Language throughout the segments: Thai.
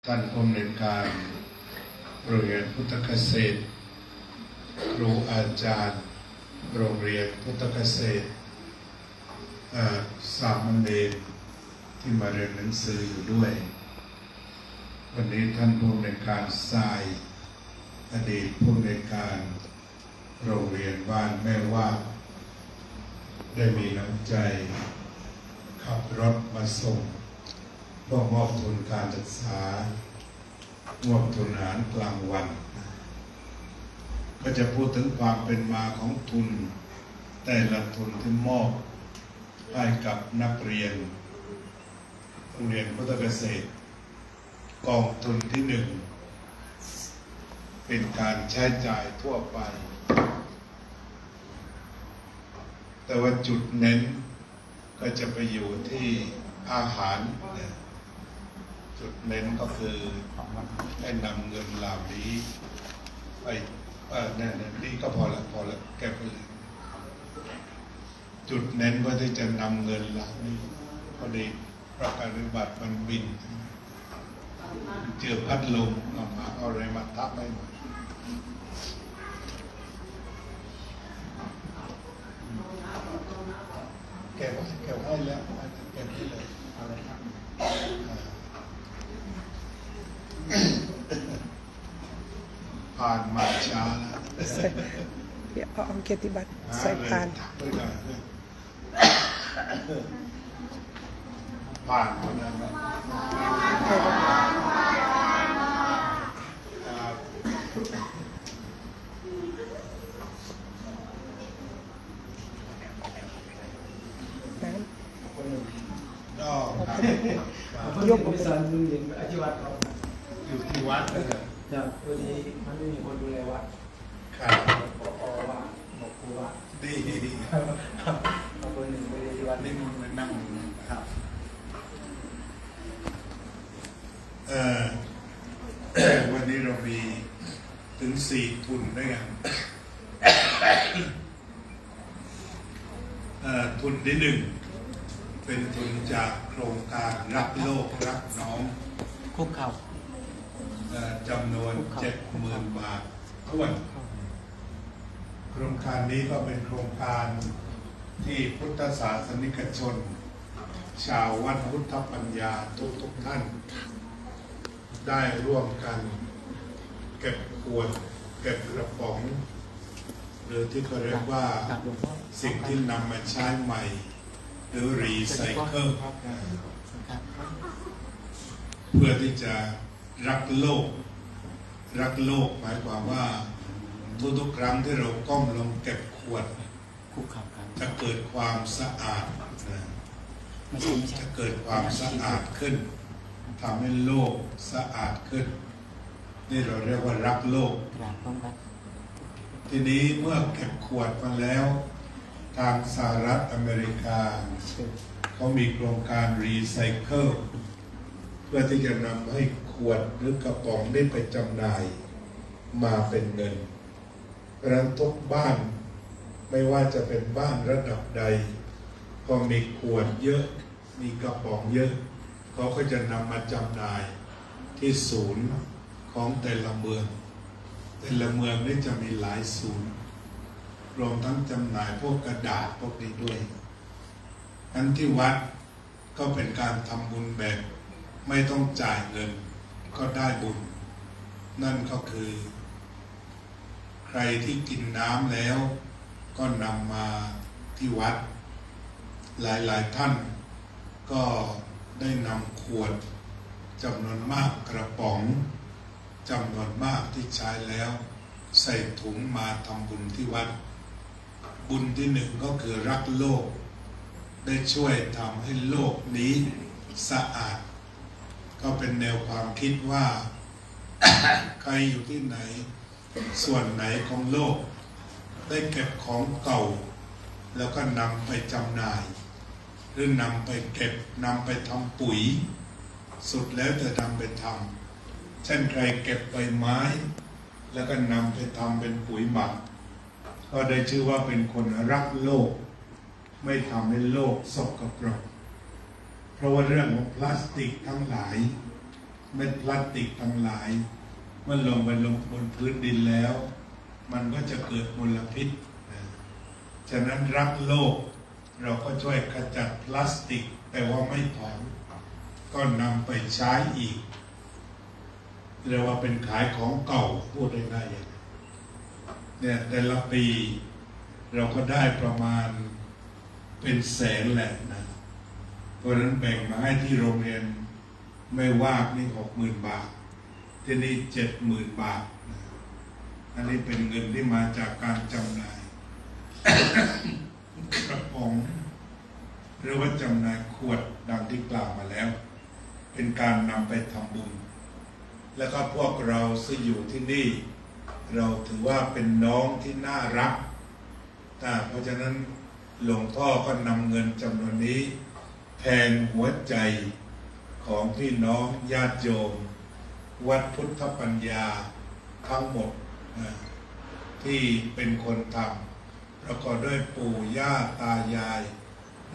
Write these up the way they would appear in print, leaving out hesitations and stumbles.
ท่านผู้อำนวยการโรงเรียนพุทธเกษตรครูอาจารย์โรงเรียนพุทธเกษตรสามเณรที่มาเรียนหนังสืออยู่ด้วยวันนี้ท่านผู้อำนวยการทรายอดีตผู้อำนวยการโรงเรียนบ้านแม่ว่าได้มีน้ำใจขับรถมาส่งเพื่อมอบทุนการศึกษามอบทุนอาหารกลางวันก็จะพูดถึงความเป็นมาของทุนแต่ละทุนที่มอบให้กับนักเรียนโรงเรียนพุทธเกษตรกองทุนที่หนึ่งเป็นการใช้จ่ายทั่วไปแต่ว่าจุดเน้นก็จะไปอยู่ที่อาหารจุดเน้นก็คือให้นำเงินเหล่านี้ไปนี่ก็พอละแก้ไปเลยจุดเน้นว่าที่จะนำเงินเหล่านี้พอดีประกาศนิบัติมันบินเจอพัดลมออกมาเอาอะไรมาทับให้หมดแก้ให้แล้วแก้ให้เลยอะไรครับผ่านมาช้าแล้วเดี๋ยวเอาเกียรติบัตรใส่ผ่านผ่านมาแล้วนะยกไปสอนเรียนอาชีวะเขาอยู่ที่วัดครับวันนี้มันไม่มีคนดูแลวัดครับปอว่าบอกครูว่าดีบางคนหนึ่งไม่ได้ที่วัดนี่มันมานั่งครับวันนี้เรามีถึง4ทุนด้วยกันทุนที่1เป็นทุนจากโครงการรักโลกรักน้องคุกเข่าจำนวน 70,000 บาทท้วนโครงการนี้ก็เป็นโครงการที่พุทธศาสนิกชนชาววัดพุทธปัญญาทุกท่านได้ร่วมกันเก็บขวดเก็บกระป๋องหรือที่เขาเรียกว่าสิ่งที่นำมาใช้ใหม่หรือรีไซเคิลเพื่อที่จะรักโลกหมายความว่าทุกครั้งที่เราก้มลงเก็บขวดจะเกิดความสะอาดจะเกิดความสะอาดขึ้นทำให้โลกสะอาดขึ้นนี่เราเรียกว่ารักโลกทีนี้เมื่อเก็บขวดมาแล้วทางสหรัฐอเมริกาเขามีโครงการรีไซเคิลเพื่อที่จะนำให้ขวดหรือกระป๋องได้ไปจำหน่ายมาเป็นเงินเพราะฉะนั้นทุกบ้านไม่ว่าจะเป็นบ้านระดับใดก็มีขวดเยอะมีกระป๋องเยอะเขาก็จะนำมาจำหน่ายที่ศูนย์ของแต่ละเมืองนี่จะมีหลายศูนย์รวมทั้งจำหน่ายพวกกระดาษพวกนี้ด้วยนั้นที่วัดก็เป็นการทำบุญแบบไม่ต้องจ่ายเงินก็ได้บุญนั่นก็คือใครที่กินน้ำแล้วก็นำมาที่วัดหลายท่านก็ได้นำขวดจำนวนมากกระป๋องจำนวนมากที่ใช้แล้วใส่ถุงมาทำบุญที่วัดบุญที่1ก็คือรักโลกได้ช่วยทำให้โลกนี้สะอาดก็เป็นแนวความคิดว่า ใครอยู่ที่ไหนส่วนไหนของโลกได้เก็บของเก่าแล้วก็นำไปจำหน่ายหรือนำไปเก็บนำไปทำปุ๋ยสุดแล้วจะนำไปทำเช่นใครเก็บใบไม้แล้วก็นำไปทำเป็นปุ๋ยหมักก็ได้ชื่อว่าเป็นคนรักโลกไม่ทำให้โลกสกปรกเพราะว่าเรื่องของพลาสติกทั้งหลาย เม็ดพลาสติกทั้งหลายเมื่อลงไปบนพื้นดินแล้ว มันก็จะเกิดมลพิษนะฉะนั้นรักโลกเราก็ช่วยขจัดพลาสติกแต่ว่าไม่พอก็นำไปใช้อีกเรียกว่าเป็นขายของเก่าพูดได้ๆอย่างเนี่ยแต่ละปีเราก็ได้ประมาณเป็นแสนแหละนะเพราะนั้นแบ่งมาให้ที่โรงเรียนไม่ว่านี่60,000 บาทที่นี่70,000 บาทนะอันนี้เป็นเงินที่มาจากการจำหน่าย กระป๋องหรือว่าจำหน่ายขวดดังที่กล่าวมาแล้วเป็นการนำไปทำบุญแล้วก็พวกเราซึ่งอยู่ที่นี่เราถือว่าเป็นน้องที่น่ารักเพราะฉะนั้นหลวงพ่อก็นำเงินจำนวนนี้แทนหัวใจของพี่น้องญาติโยมวัดพุทธปัญญาทั้งหมดที่เป็นคนทำแล้วก็ด้วยปู่ย่าตายาย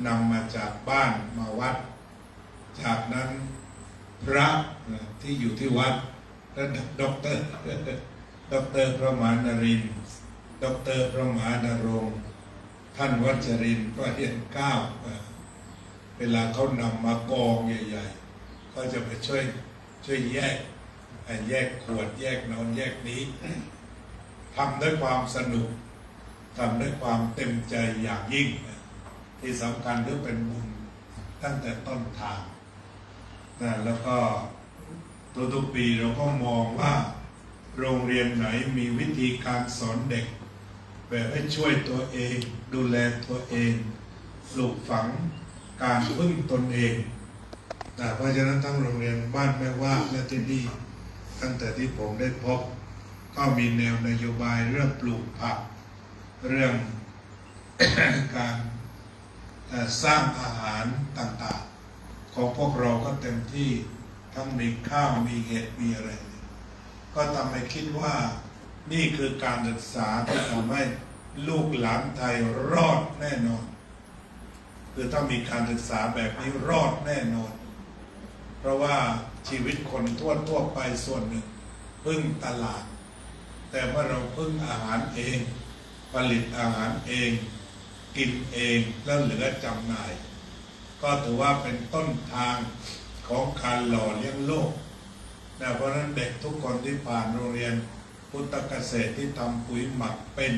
นำมาจากบ้านมาวัดจากนั้นพระที่อยู่ที่วัดและด็อกเตอร์พระมหานรินทร์ด็อกเตอร์พระมหานรงค์ท่านวัชรินทร์ก็เรียน9เวลาเขานำมากองใหญ่ๆก็จะไปช่วยแยกขวดแยกนอนแยกนี้ทำด้วยความสนุกทำด้วยความเต็มใจอย่างยิ่งที่สำคัญด้วยเป็นบุญตั้งแต่ต้นทางแล้วก็ทุกปีเราก็มองว่าโรงเรียนไหนมีวิธีการสอนเด็กแบบให้ช่วยตัวเองดูแลตัวเองปลูกฝังการพึ่งตนเองเพราะฉะนั้นทั้งโรงเรียนบ้านแม่ว่าและที่นี่ตั้งแต่ที่ผมได้พบก็มีแนวนโยบายเรื่องปลูกผักเรื่อง การสร้างอาหารต่างๆของพวกเราก็เต็มที่ทั้งมีข้าวมีเห็ดมีอะไรก็ทำให้คิดว่านี่คือการศึกษาที่ทำให้ลูกหลานไทยรอดแน่นอนคือถ้ามีการศึกษาแบบนี้รอดแน่นอนเพราะว่าชีวิตคนทั่วไปส่วนหนึ่งพึ่งตลาดแต่เมื่อเราพึ่งอาหารเองผลิตอาหารเองกินเองแล้วเหลือจำหน่ายก็ถือว่าเป็นต้นทางของการหล่อเลี้ยงโลกเพราะฉะนั้นเด็กทุกคนที่ผ่านโรงเรียนพุทธเกษตรที่ทำปุ๋ยหมักเป็น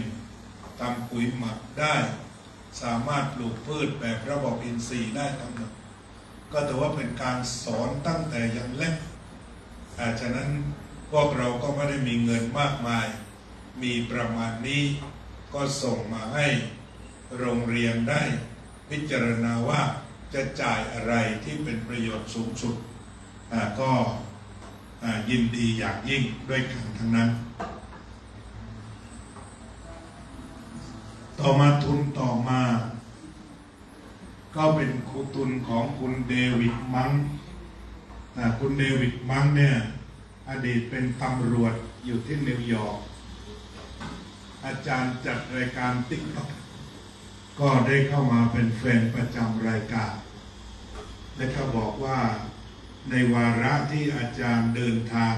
ทำปุ๋ยหมักได้สามารถปลูกพืชแบบระบบอินทรีย์ได้ทั้งหมดก็ถือว่าเป็นการสอนตั้งแต่ยังเล็กฉะนั้นพวกเราก็ไม่ได้มีเงินมากมายมีประมาณนี้ก็ส่งมาให้โรงเรียนได้พิจารณาว่าจะจ่ายอะไรที่เป็นประโยชน์สูงสุดก็ยินดีอย่างยิ่งด้วยกันทั้งนั้นต่อมาทุนต่อมาก็เป็นทุนของคุณเดวิดมังคุณเดวิดมังเนี่ยอดีตเป็นตำรวจอยู่ที่นิวยอร์กอาจารย์จัดรายการติ๊กต็อกก็ได้เข้ามาเป็นแฟนประจำรายการและก็บอกว่าในวาระที่อาจารย์เดินทาง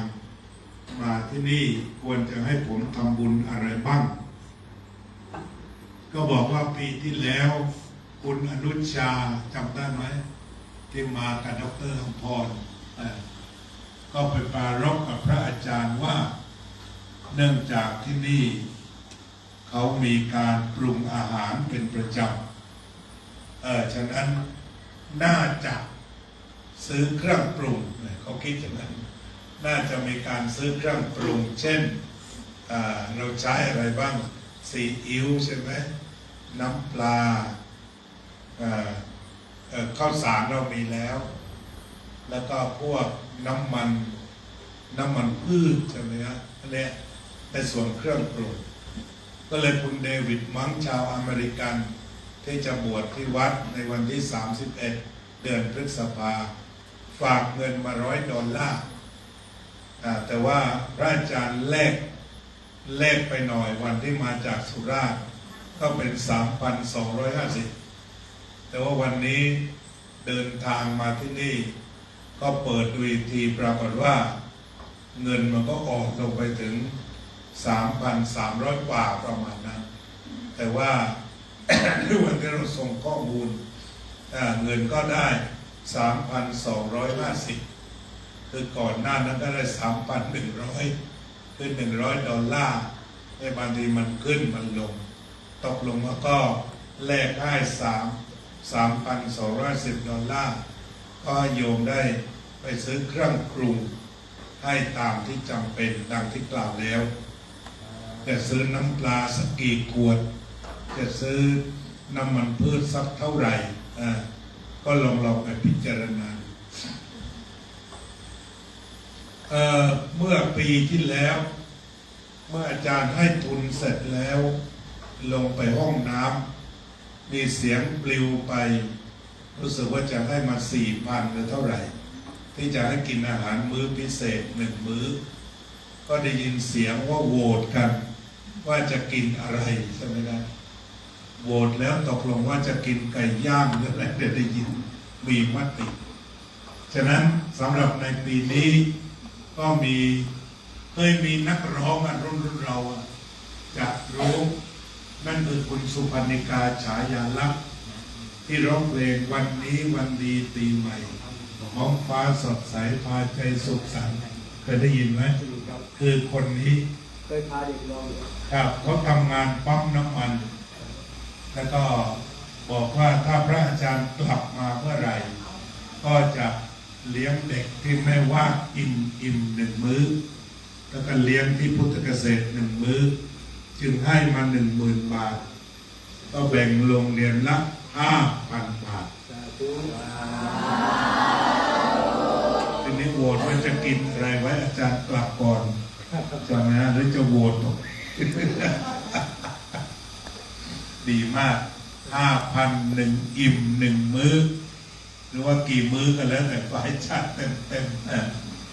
มาที่นี่ควรจะให้ผมทำบุญอะไรบ้างก็บอกว่าปีที่แล้วคุณอนุชาจำได้ไหมที่มากับดร.อภรณ์ก็ไปปรารภกับพระอาจารย์ว่าเนื่องจากที่นี่เขามีการปรุงอาหารเป็นประจำฉะนั้นน่าจะซื้อเครื่องปรุงเขาคิดอย่างนั้นน่าจะมีการซื้อเครื่องปรุงเช่นเราใช้อะไรบ้างซีอิ๊วใช่ไหมน้ำปลาข้าวสารเรามีแล้วแล้วก็พวกน้ำมันพืชใช่ไหมฮะอันนี้ในส่วนเครื่องปรุงก็เลยคุณเดวิดมังชาวอเมริกันที่จะบวชที่วัดในวันที่31เดือนพฤษภาฝากเงินมา$100แต่ว่าพระอาจารย์แลกไปหน่อยวันที่มาจากสุราษฎร์ก็เป็น 3,250 แต่ว่าวันนี้เดินทางมาที่นี่ ก็เปิดดูอีกทีปรากฏว่าเงินมันก็ออกลงไปถึง 3,300 กว่าประมาณนั้นแต่ว่าในวันที่เราส่งข้อมูลเงินก็ได้ 3,250 คือก่อนหน้านั้นก็ได้ 3,100 คือ$100ในบางทีมันขึ้นมันลงตกลงมาก็แลกได้$3,210ก็โยมได้ไปซื้อเครื่องปรุงให้ตามที่จำเป็นดังที่กล่าวแล้วจะซื้อน้ำปลาสักกี่ขวดจะซื้อน้ำมันพืชสักเท่าไหร่ก็ลองไปพิจารณาเมื่อปีที่แล้วเมื่ออาจารย์ให้ทุนเสร็จแล้วลงไปห้องน้ำมีเสียงปลิวไปรู้สึกว่าจะให้มา 4,000 หรือเท่าไหร่ที่จะให้กินอาหารมื้อพิเศษ1 มื้อก็ได้ยินเสียงว่าโหวตกันว่าจะกินอะไรใช่ไหมครับโหวตแล้วตกลงว่าจะกินไก่ย่างหรืออะไรเดี๋ยวได้ยินมีมติฉะนั้นสำหรับในปีนี้ก็เคยมีนักร้องรุ่นเราจะรู้นั่นคือคุณสุพรรณิกาฉายาลักษณ์ที่ร้องเพลงวันนี้วันดีปีใหม่ท้องฟ้าสดใสพาใจสุขสันต์เคยได้ยินไหมคือคนนี้เคยพาเด็กร้องครับเขาทำงานปั๊มน้ำมันแล้วก็บอกว่าถ้าพระอาจารย์กลับมาเมื่อไหร่ก็จะเลี้ยงเด็กที่ไม่ว่าอิ่ม1 มื้อแล้วก็เลี้ยงที่พุทธเกษตร1 มื้อจึงให้มา 10,000 บาทก็แบ่งโรงเรียนละ 5,000 บาททีนี้โหวตว่าจะกินอะไรไว้อาจารย์กลับก่อนจะนะหรือจะโหวตดีมาก 5,000 อิ่ม1 มื้อหรือว่ากี่มื้อก็แล้วแต่ฝ่ายจัดเต็ม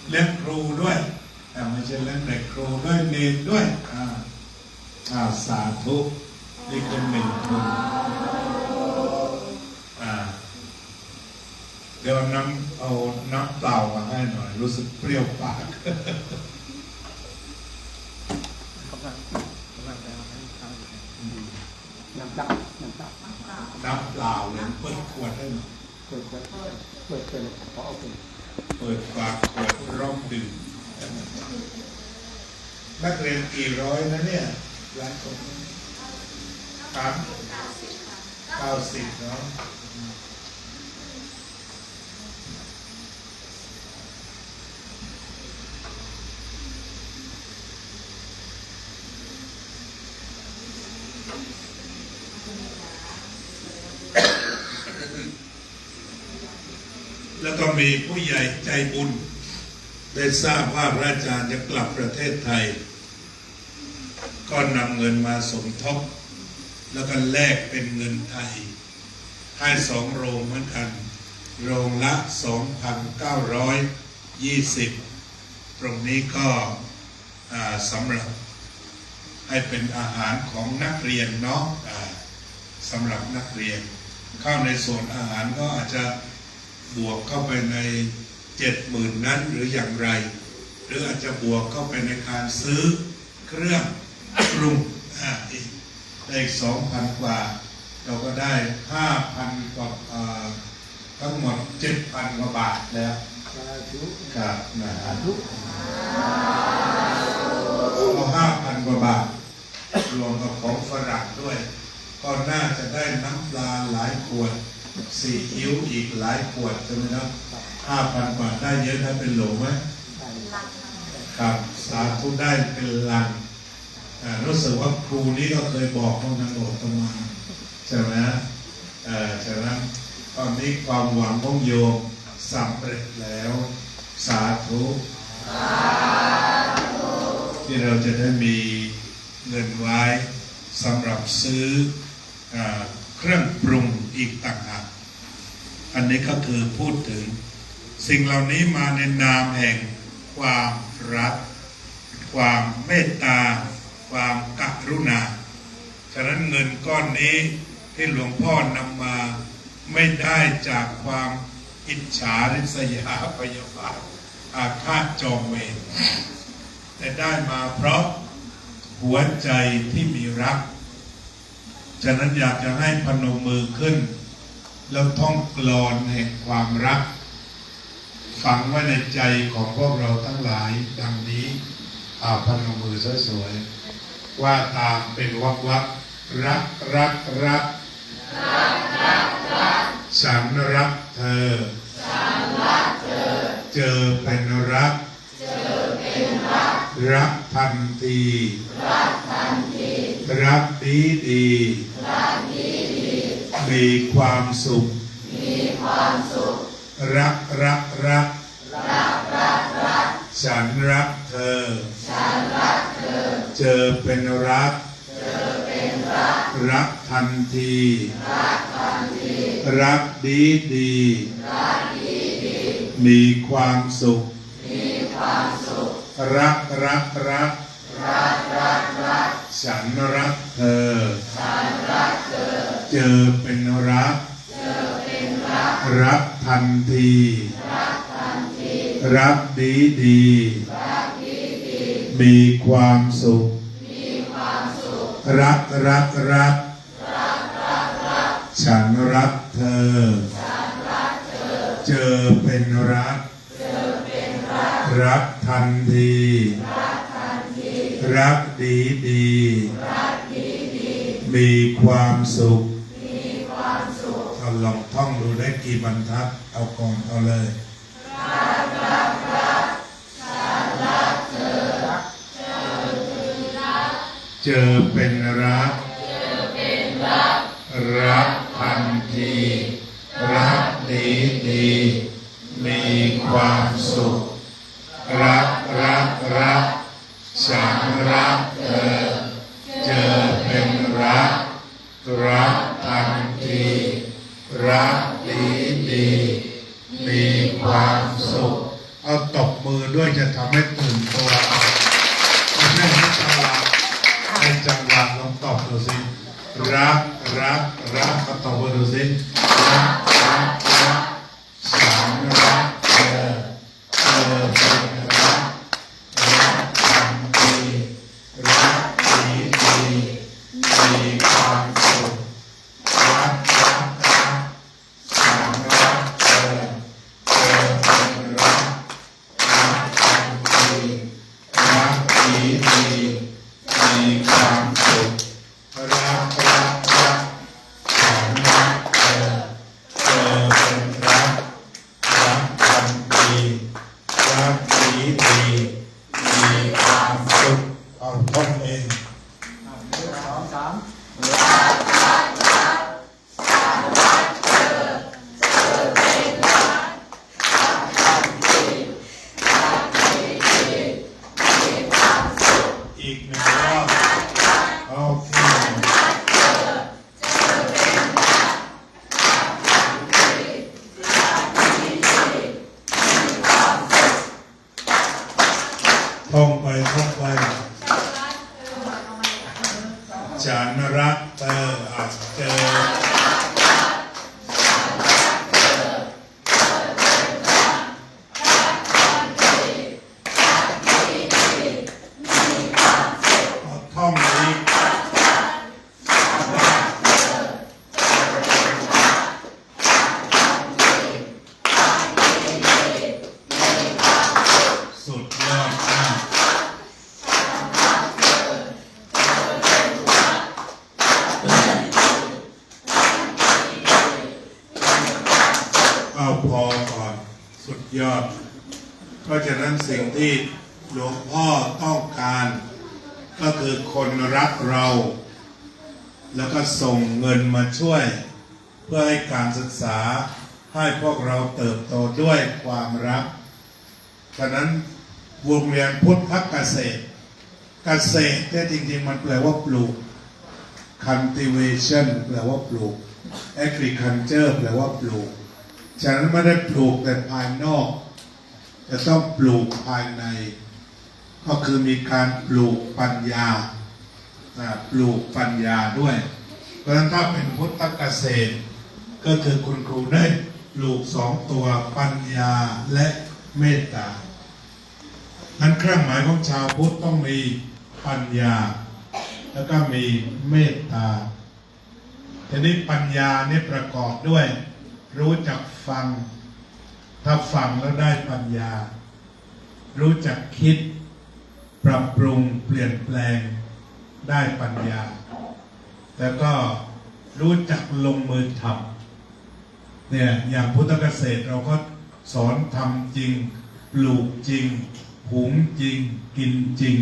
เลี้ยงครูด้วยไม่ใช่เลี้ยงเด็กครูด้วยเนรด้วยสาธุนี่คือ1 คนเดี๋ยวเอาน้ำเปล่ามาให้หน่อยรู้สึกเปรี้ยวปากน้ำเปล่าเลยเปิดขวดให้หน่อยเปิดเพราะเอาเปิดฝาขวดร่องดื่มนักเรียนกี่ร้อยนะเนี่ยร้านคนครับ90เนาะแล้วก็มีผู้ใหญ่ใจบุญได้ทราบว่าพระอาจารย์จะกลับประเทศไทยก็นำเงินมาสมทบแล้วก็แลกเป็นเงินไทยให้2 โรงเหมือนกันโรงละ 2,920 ตรงนี้ก็สำหรับให้เป็นอาหารของนักเรียนเนาะสำหรับนักเรียนเข้าในส่วนอาหารก็อาจจะบวกเข้าไปใน 70,000 นั้นหรืออย่างไรหรืออาจจะบวกเข้าไปในการซื้อเครื่องปรุงอีกได้ 2,000 กว่าเราก็ได้ 5,000 กว่าทั้งหมด 7,000 กว่าบาทแล้วครับเอา 5,000 กว่าบาทรวมกับของฝรั่งด้วยก็น่าจะได้น้ำปลาหลายขวดซีอิ๊วอีกหลายขวดใช่ไหมครับ 5,000 กว่าได้เยอะนะเป็นโหลไหมครับสาธุได้เป็นลังรู้สึกว่าครูนี้ก็เคยบอกของนางโอตมาใช่ไหมฉะนั้นตอนนี้ความหวังของโยมสำเร็จแล้วสาธุที่เราจะได้มีเงินไว้สำหรับซื้อเครื่องปรุงอีกต่างหากอันนี้ก็คือพูดถึงสิ่งเหล่านี้มาในนามแห่งความรักความเมตตาความกรุณาฉะนั้นเงินก้อนนี้ที่หลวงพ่อนำมาไม่ได้จากความ อิจฉาริษยาพยาบาทอาฆาตจองเวรแต่ได้มาเพราะหัวใจที่มีรักฉะนั้นอยากจะให้พนมมือขึ้นแล้วท่องกลอนแห่งความรักฝังไว้ในใจของพวกเราทั้งหลายดังนี้พนมมือสวยๆว่าตามเป็นวรรครักรักรักฉันรักเธอเจอเป็นรักรักทันทีรักดีดีมีความสุขรักรักรักฉันรักเธอเจอเป็นรักรักทันทีรักดีดีมีความสุขรักรักรักฉันรักเธอเจอเป็นรักรักทันทีรักดีดีมีความสุขรักรักรักฉันรักเธอเจอเป็นรักรักทันทีรักดีดีมีความสุขเอาลองท่องดูได้กี่บรรทัดเอาก่อนเอาเลยเจอเป็นรักรักทันทีรักดีดีมีความสุขรักรักรักฉันรักเธอเจอเป็นรักรักทันทีรักดีดีมีความสุขเอาตบมือด้วยจะทำให้ตื่นตัวให้จังหวะลองตบดูสิรักรักรักเอาตบมือดูสิรักรักรักฉันรักเธอเธอเป็นรักรักทันทีรักดีดีมีความสุขรักรักรักฉันรักเธอเธอเป็นรักรักทันทีรักดีดีมีความสุขรักรักรักฉันรักเธอเธอเป็นรักรักทันทีรักดีดีมีความสุขเอาท่อนเอง 2 3อีกหนึ่งรอบโอเคท่องไปฉันรักเธออาจเจอท่องอีกสุดยอดมากเอาพอก่อนสุดยอดเพราะฉะนั้นสิ่งที่หลวงพ่อต้องการก็คือคนรักเรา แล้วก็ส่งเงินมาช่วยเพื่อให้การศึกษาให้พวกเราเติบโตด้วยความรักฉะนั้นวงเรียนพุทธเกษตรเกษตรเนี่ยจริงๆมันแปลว่าปลูก cultivation แปลว่าปลูก agriculture แปลว่าปลูกฉะนั้นไม่ได้ปลูกแต่ภายนอกจะต้องปลูกภายในก็คือมีการปลูกปัญญาปลูกปัญญาด้วยเพราะฉะนั้นถ้าเป็นพุทธเกษตรก็คือคุณครูได้ ลูกสองตัวปัญญาและเมตตานั้นเครื่องหมายของชาวพุทธต้องมีปัญญาแล้วก็มีเมตตาทีนี้ปัญญานี่ประกอบด้วย รู้จักฟังถ้าฟังแล้วได้ปัญญารู้จักคิดปรับปรุงเปลี่ยนแปลงได้ปัญญาแล้วก็รู้จักลงมือทำเนี่ยอย่างพุทธเกษตรเราก็สอนทำจริงปลูกจริงหุงจริงกินจริง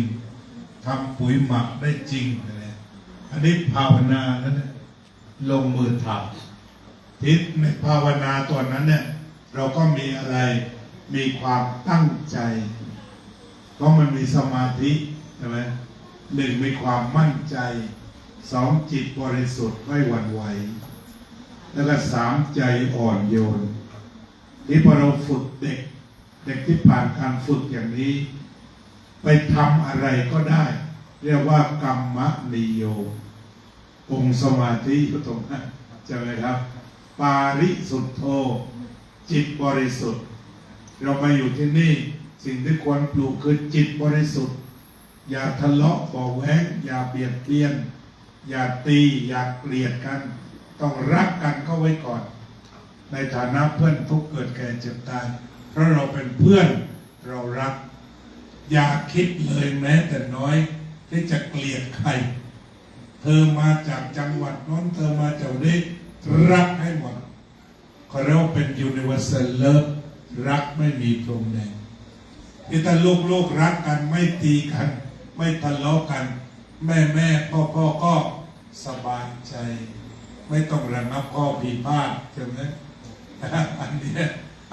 ทำปุ๋ยหมักได้จริงอะไรอันนี้ภาวนานั้นลงมือทำทิศในภาวนาตัวนั้นเนี่ยเราก็มีอะไรมีความตั้งใจเพราะมันมีสมาธิใช่ไหมหนึ่งมีความมั่นใจสองจิตบริสุทธิ์ไม่หวั่นไหวแล้วก็สามใจอ่อนโยนนี่พอเราฝึกเด็กที่ผ่านการฝึกอย่างนี้ไปทำอะไรก็ได้เรียกว่ากรรมนิโยองค์สมาธิก็ตรงนั้นใช่ไหมครับปาริสุทโธจิตบริสุทธิ์เรามาอยู่ที่นี่สิ่งที่ควรปลูกคือจิตบริสุทธิ์อย่าทะเลาะเบาะแว้งอย่าเบียดเบียนอย่าตีอย่าเกลียดกันต้องรักกันเข้าไว้ก่อนในฐานะเพื่อนทุกเกิดแก่เจ็บตายเพราะเราเป็นเพื่อนเรารักอย่าคิดเลยแม้แต่น้อยที่จะเกลียดใครเธอมาจากจังหวัดน้นเธอมาจากนี้รักให้หมดเขาเรียกว่าเป็น universal love รักไม่มีพรมแดนที่ถ้าลูกรักกันไม่ตีกันไม่ทะเลาะกันแม่พ่อก็สบายใจไม่ต้องระงับข้อพิพาทใช่ไหมอันนี้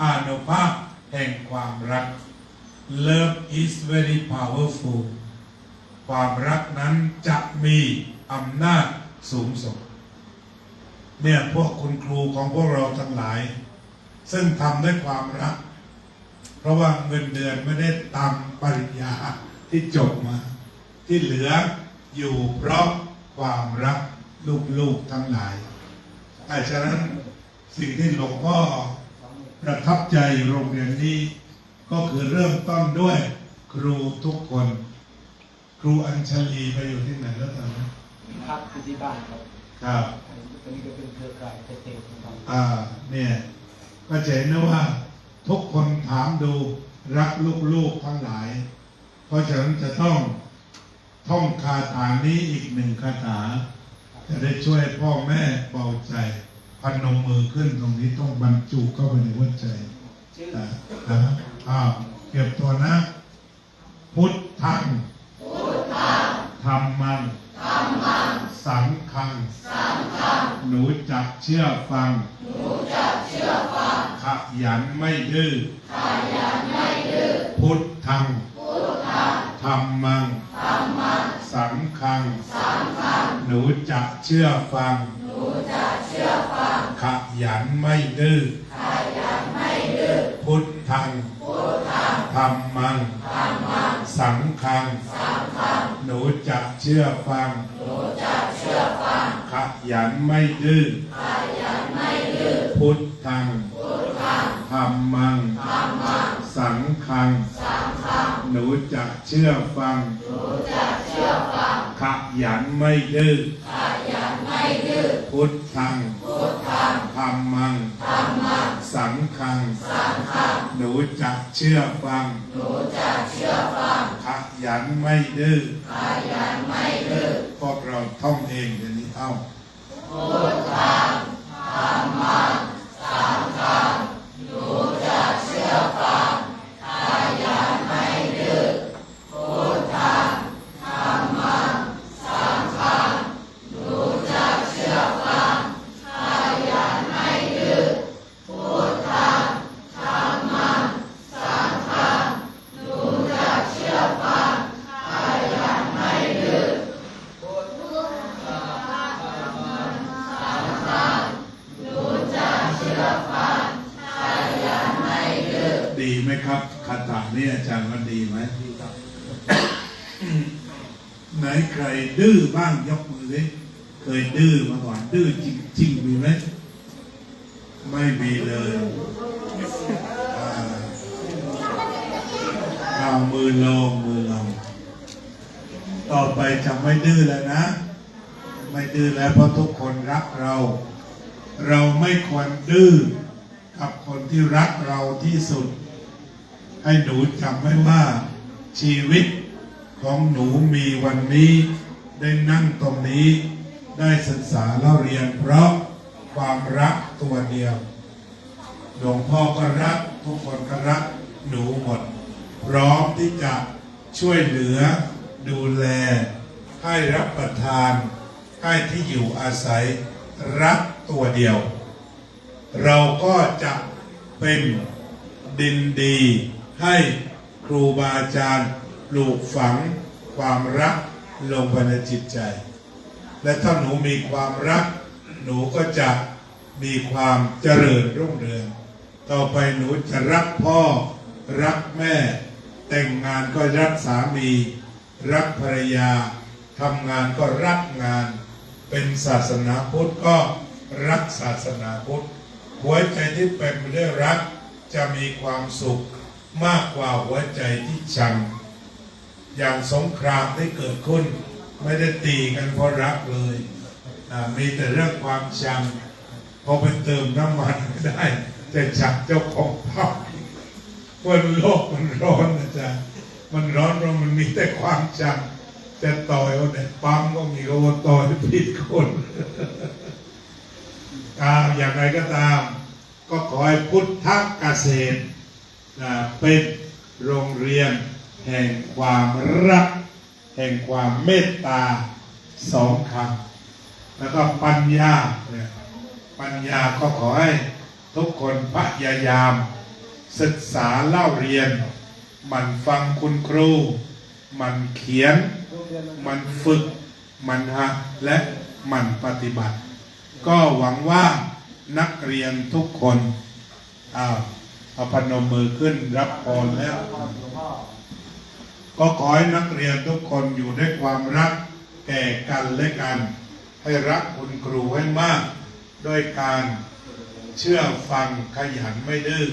อานุภาพแห่งความรัก Love is very powerful ความรักนั้นจะมีอำนาจสูงสุดเนี่ยพวกคุณครูของพวกเราทั้งหลายซึ่งทำด้วยความรักเพราะว่าเงินเดือนไม่ได้ตามปริญญาที่จบมาที่เหลืออยู่เพราะความรักลูกทั้งหลายแต่ฉะนั้นสิ่งที่หลวงพ่อประทับใจโรงเรียนนี้ก็คือเริ่มต้นด้วยครูทุกคนครูอัญชลีไปอยู่ที่ไหนแล้วตอนนี้พักที่บ้านครับครับตอนนี้ก็เป็นเครือข่ายเต็มๆครับเนี่ยก็จะเห็นนะว่าทุกคนถามดูรักลูกทั้งหลายเพราะฉะนั้นจะต้องท่องคาถานี้อีกหนึ่งคาถาจะได้ช่วยพ่อแม่เบาใจพนมมือขึ้นตรงนี้ต้องบรรจุเข้าไปในหัวใจเก็บตัวนะพุทธังธัมมังสังฆังหนูจักเชื่อฟังขยันไม่ดื้อพุทธังธัมมังสังฆังหนูจักเชื่อฟังขยันไม่ดื้อพุทธังธัมมังสังฆังหนูจักเชื่อฟังขยันไม่ดื้อพุทธังธัมมังสังฆังหนูจักเชื่อฟังขยันไม่ดื้อพุทธังธัมมังสังฆังหนูจักเชื่อฟังขยันไม่ดื้อพวกเราท่องเองเดี๋ยวนี้เอาพุทธังธัมมังสังฆังหนูจักเชื่อฟังขยันไม่ดื้อพุทธังธัมมังสังฆังหนูจักเชื่อฟังขยันไม่ดื้อพุทธังธัมมังสังฆังหนูจักเชื่อฟังขยันไม่ดื้อพุทธังธัมมังสังฆังหนูจักเชื่อฟังขยันไม่ดื้อดีไหมครับคาถานี้อาจารย์ว่าดีไหมดีครับ ไหนใครดื้อบ้างยกมือสิเคยดื้อมาก่อนดื้อจริงๆมีไหม ไม่มีเลยเอามือลงต่อไปจะไม่ดื้อแล้วนะไม่ดื้อแล้วเพราะทุกคนรักเราไม่ควรดื้อกับคนที่รักเราที่สุดให้หนูจำไว้ว่าชีวิตของหนูมีวันนี้ได้นั่งตรงนี้ได้ศึกษาเล่าเรียนเพราะความรักตัวเดียวหลวงพ่อก็รักทุกคนก็รักหนูหมดพร้อมที่จะช่วยเหลือดูแลให้รับประทานให้ที่อยู่อาศัยรักตัวเดียวเราก็จะเป็นดินดีให้ครูบาอาจารย์ปลูกฝังความรักลงไปในจิตใจและถ้าหนูมีความรักหนูก็จะมีความเจริญรุ่งเรืองต่อไปหนูจะรักพ่อรักแม่แต่งงานก็รักสามีรักภรรยาทำงานก็รักงานเป็นศาสนาพุทธก็รักศาสนาพุทธหัวใจที่เป็นไปด้วยรักจะมีความสุขมากกว่าหัวใจที่ชังอย่างสงครามที่เกิดขึ้นไม่ได้ตีกันเพราะรักเลยมีแต่เรื่องความชังพอไปเติมน้ำมันไม่ได้จะชักเจ้าของปั๊มวันโลกมันร้อนนะจ๊ะมันร้อนเพราะมันมีแต่ความชังจะต่อยเอาแต่ปั๊มก็มีก็ว่าต่อยผิดคนอย่างไรก็ตามก็ขอให้พุทธเกษตรเป็นโรงเรียนแห่งความรักแห่งความเมตตาสองคำแล้วก็ปัญญาก็ขอให้ทุกคนพยายามศึกษาเล่าเรียนมันฟังคุณครูมันเขียนมันฝึกมันหัดและมันปฏิบัติก็หวังว่านักเรียนทุกคนเอาพนมมือขึ้นรับพรแล้วก็ขอให้นักเรียนทุกคนอยู่ด้วยความรักแก่กันและกันให้รักคุณครูให้มากด้วยการเชื่อฟังขยันไม่ดื้อ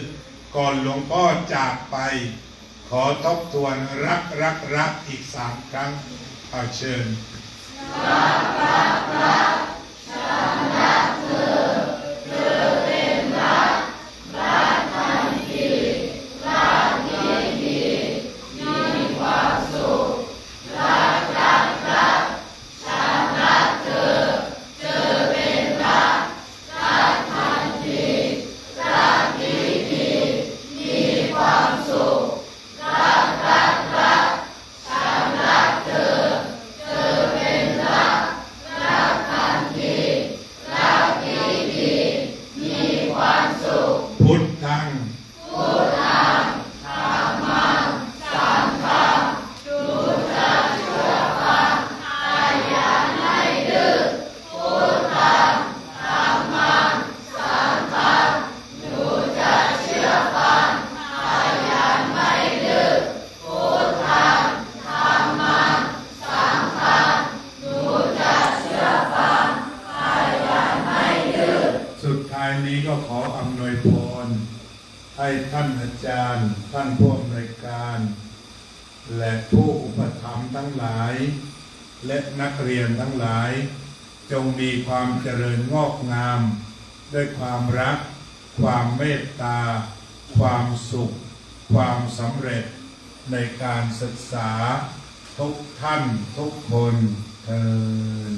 ก่อนหลวงพ่อจากไปขอทบทวนรักอีก3 ครั้งเชิญนี้ก็ขออำนวยพรให้ท่านอาจารย์ท่านผู้อำนวยการและผู้อุปถัมภ์ทั้งหลายและนักเรียนทั้งหลายจงมีความเจริญงอกงามด้วยความรักความเมตตาความสุขความสำเร็จในการศึกษาทุกท่านทุกคนเทอญ